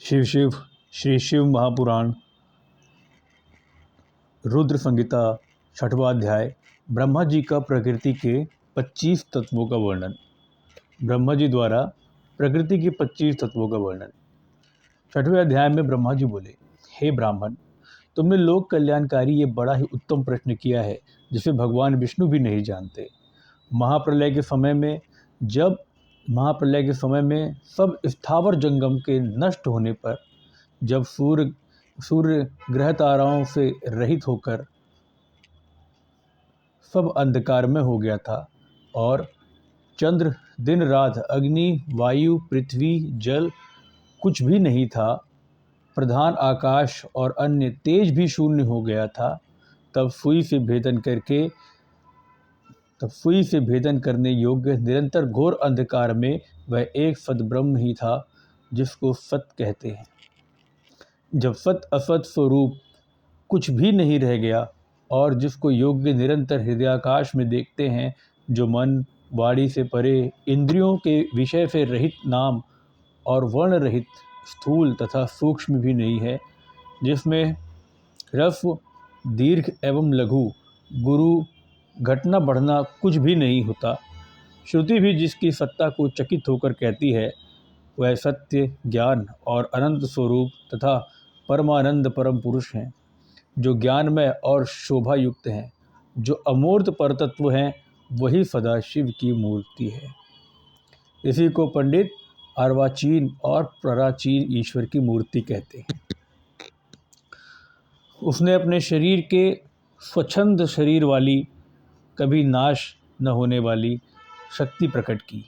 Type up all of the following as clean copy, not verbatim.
शिव शिव श्री शिव महापुराण रुद्र संहिता 6वां अध्याय ब्रह्मा जी का प्रकृति के 25 तत्वों का वर्णन। ब्रह्मा जी द्वारा प्रकृति के 25 तत्वों का वर्णन। 6वें अध्याय में ब्रह्मा जी बोले, हे ब्राह्मण, तुमने लोक कल्याणकारी ये बड़ा ही उत्तम प्रश्न किया है जिसे भगवान विष्णु भी नहीं जानते। महाप्रलय के समय में सब स्थावर जंगम के नष्ट होने पर, जब सूर्य ग्रह ताराओं से रहित होकर सब अंधकार में हो गया था और चंद्र दिन रात अग्नि वायु पृथ्वी जल कुछ भी नहीं था, प्रधान आकाश और अन्य तेज भी शून्य हो गया था, तब सुई से भेदन करने योग्य निरंतर घोर अंधकार में वह एक सद्ब्रह्म ही था जिसको सत कहते हैं। जब सत असत स्वरूप कुछ भी नहीं रह गया और जिसको योग्य निरंतर हृदयाकाश में देखते हैं, जो मन वाणी से परे, इंद्रियों के विषय से रहित, नाम और वर्ण रहित, स्थूल तथा सूक्ष्म भी नहीं है, जिसमें ह्रस्व दीर्घ एवं लघु, गुरु घटना बढ़ना कुछ भी नहीं होता, श्रुति भी जिसकी सत्ता को चकित होकर कहती है, वह सत्य ज्ञान और अनंत स्वरूप तथा परमानंद परम पुरुष हैं, जो ज्ञानमय और शोभा युक्त हैं, जो अमूर्त परतत्व हैं, वही सदाशिव की मूर्ति है। इसी को पंडित अर्वाचीन और प्राचीन ईश्वर की मूर्ति कहते हैं। उसने अपने शरीर के स्वच्छंद शरीर वाली, कभी नाश न होने वाली शक्ति प्रकट की।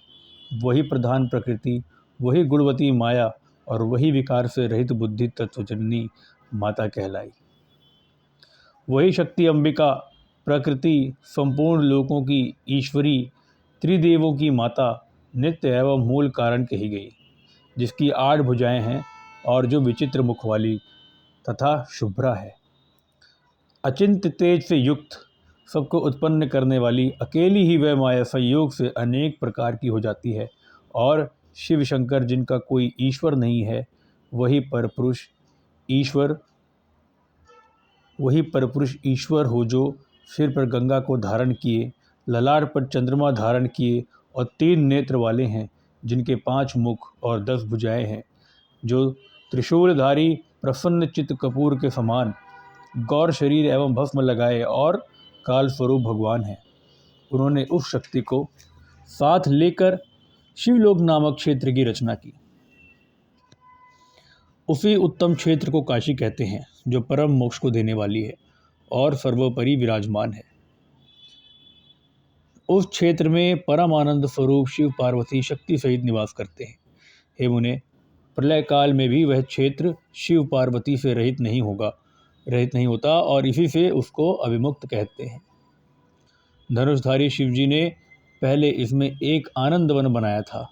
वही प्रधान प्रकृति, वही गुणवती माया और वही विकार से रहित बुद्धि तत्वजननी माता कहलाई। वही शक्ति अंबिका प्रकृति, संपूर्ण लोकों की ईश्वरी, त्रिदेवों की माता, नित्य एवं मूल कारण कही गई, जिसकी 8 भुजाएं हैं और जो विचित्र मुख वाली तथा शुभ्रा है। अचिंत्य तेज से युक्त, सबको उत्पन्न करने वाली अकेली ही वह माया संयोग से अनेक प्रकार की हो जाती है, और शिव शंकर जिनका कोई ईश्वर नहीं है, वही परपुरुष ईश्वर हो, जो सिर पर गंगा को धारण किए, ललाट पर चंद्रमा धारण किए और 3 नेत्र वाले हैं, जिनके 5 मुख और 10 भुजाएं हैं, जो त्रिशूलधारी प्रसन्न चित्त कपूर के समान गौर शरीर एवं भस्म लगाए और काल स्वरूप भगवान हैं। उन्होंने उस शक्ति को साथ लेकर शिवलोक नामक क्षेत्र की रचना की। उसी उत्तम क्षेत्र को काशी कहते हैं, जो परम मोक्ष को देने वाली है और सर्वोपरि विराजमान है। उस क्षेत्र में परम आनंद स्वरूप शिव पार्वती शक्ति सहित निवास करते हैं। हे मुने, प्रलय काल में भी वह क्षेत्र शिव पार्वती से रहित नहीं होता और इसी से उसको अविमुक्त कहते हैं। धनुषधारी शिवजी ने पहले इसमें एक आनंद वन बनाया था।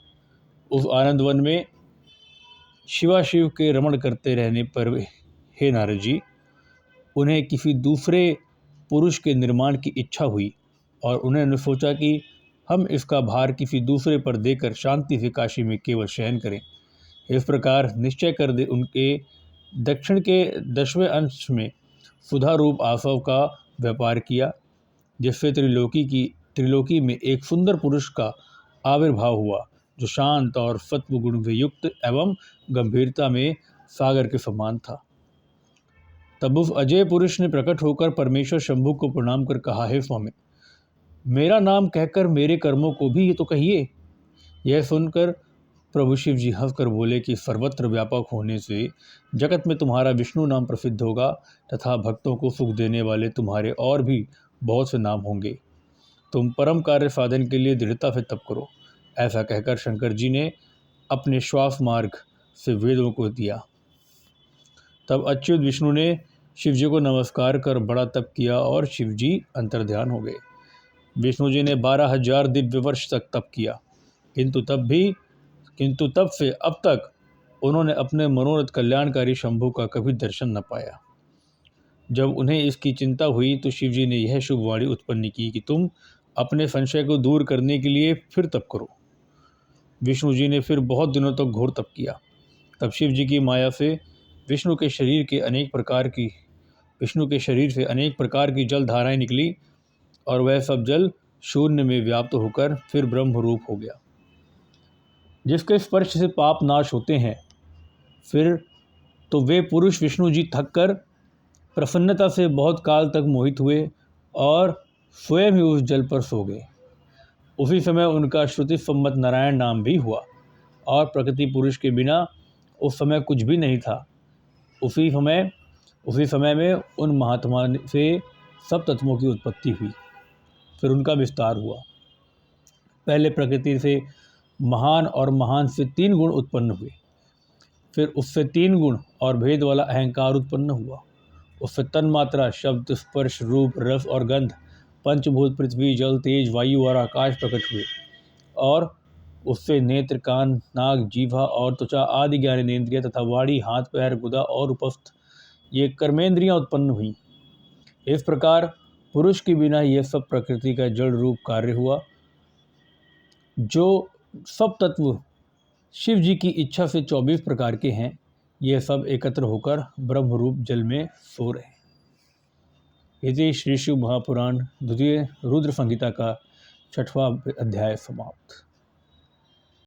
उस आनंद वन में शिवाशिव के रमण करते रहने पर, हे नारद जी, उन्हें किसी दूसरे पुरुष के निर्माण की इच्छा हुई और उन्होंने सोचा कि हम इसका भार किसी दूसरे पर देकर शांति से काशी में केवल शयन करें। इस प्रकार निश्चय कर दे उनके दक्षिण के 10वें अंश में सुधा रूप आसव का व्यापार किया, जिससे त्रिलोकी में एक सुंदर पुरुष का आविर्भाव हुआ, जो शांत और सत्व गुण से युक्त एवं गंभीरता में सागर के समान था। तब उस अजय पुरुष ने प्रकट होकर परमेश्वर शंभु को प्रणाम कर कहा, हे स्वामी, मेरा नाम कहकर मेरे कर्मों को भी तो कहिए। यह सुनकर प्रभु शिव जी हंसकर बोले कि सर्वत्र व्यापक होने से जगत में तुम्हारा विष्णु नाम प्रसिद्ध होगा तथा भक्तों को सुख देने वाले तुम्हारे और भी बहुत से नाम होंगे। तुम परम कार्य साधन के लिए दृढ़ता से तप करो। ऐसा कहकर शंकर जी ने अपने श्वास मार्ग से वेदों को दिया। तब अच्युत विष्णु ने शिवजी को नमस्कार कर बड़ा तप किया और शिवजी अंतर्ध्यान हो गए। विष्णु जी ने 12,000 दिव्य वर्ष तक तप किया, किंतु तब से अब तक उन्होंने अपने मनोरथ कल्याणकारी शंभु का कभी दर्शन न पाया। जब उन्हें इसकी चिंता हुई तो शिवजी ने यह शुभ वाणी उत्पन्न की कि तुम अपने संशय को दूर करने के लिए फिर तप करो। विष्णु जी ने फिर बहुत दिनों तक घोर तप किया। तब शिव जी की माया से विष्णु के शरीर से अनेक प्रकार की जल धाराएं निकली और वह सब जल शून्य में व्याप्त होकर फिर ब्रह्म रूप हो गया। जिसके स्पर्श से पाप नाश होते हैं, फिर तो वे पुरुष विष्णु जी थककर प्रसन्नता से बहुत काल तक मोहित हुए और स्वयं ही उस जल पर सो गए। उसी समय उनका श्रुति सम्मत नारायण नाम भी हुआ और प्रकृति पुरुष के बिना उस समय कुछ भी नहीं था। उसी समय में उन महात्मा से सब तत्वों की उत्पत्ति हुई, फिर उनका विस्तार हुआ। पहले प्रकृति से महान और महान से 3 गुण उत्पन्न हुए, फिर उससे 3 गुण और भेद वाला अहंकार उत्पन्न हुआ। उससे तन्मात्रा, शब्द, स्पर्श, रूप, रस और गंध, पंचभूत पृथ्वी, जल, तेज, वायु और आकाश प्रकट हुए और उससे नेत्र, कान, नाक, जीवा और त्वचा आदि ज्ञानेंद्रिय तथा वाणी, हाथ, पैर, गुदा और उपस्थ ये कर्मेंद्रियां उत्पन्न हुई। इस प्रकार पुरुष के बिना यह सब प्रकृति का जड़ रूप कार्य हुआ। जो सब तत्व शिव जी की इच्छा से 24 प्रकार के हैं, ये सब एकत्र होकर ब्रह्म रूप जल में सो रहे। इति श्री शिव महापुराण द्वितीय रुद्र संहिता का 6वां अध्याय समाप्त।